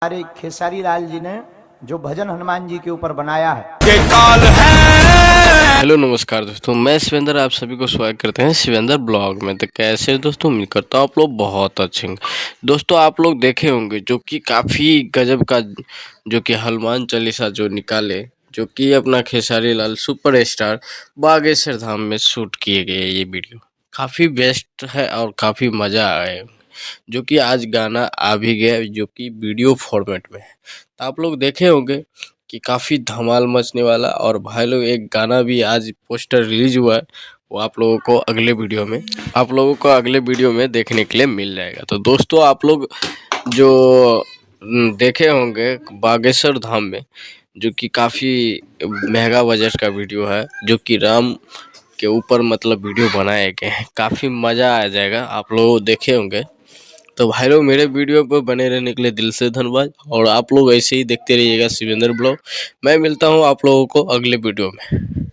हमारे खेसारी लाल जी ने जो भजन हनुमान जी के ऊपर बनाया है। हेलो नमस्कार दोस्तों, मैं शिवेंद्र आप सभी को स्वागत करते हैं शिवेंद्र ब्लॉग में। तो कैसे हैं दोस्तों, उम्मीद करता हूँ आप लोग बहुत अच्छे होंगे। दोस्तों आप लोग देखे होंगे जो कि काफ़ी गजब का जो कि हनुमान चालीसा जो निकाले, जो कि अपना खेसारी लाल सुपर स्टार बागेश्वर धाम में शूट किए गए। ये वीडियो काफ़ी बेस्ट है और काफ़ी मज़ा आए, जो कि आज गाना आ भी गया जो कि वीडियो फॉर्मेट में है। तो आप लोग देखे होंगे कि काफ़ी धमाल मचने वाला। और भाई लोग एक गाना भी आज पोस्टर रिलीज हुआ है, वो आप लोगों को अगले वीडियो में देखने के लिए मिल जाएगा। तो दोस्तों आप लोग जो देखे होंगे बागेश्वर धाम में, जो कि काफ़ी महंगा बजट का वीडियो है, जो कि राम के ऊपर मतलब वीडियो बनाए गए हैं। काफ़ी मज़ा आ जाएगा, आप लोग देखे होंगे। तो भाई लोग मेरे वीडियो पर बने रहने के लिए दिल से धन्यवाद, और आप लोग ऐसे ही देखते रहिएगा शिवेंद्र ब्लॉग। मैं मिलता हूँ आप लोगों को अगले वीडियो में।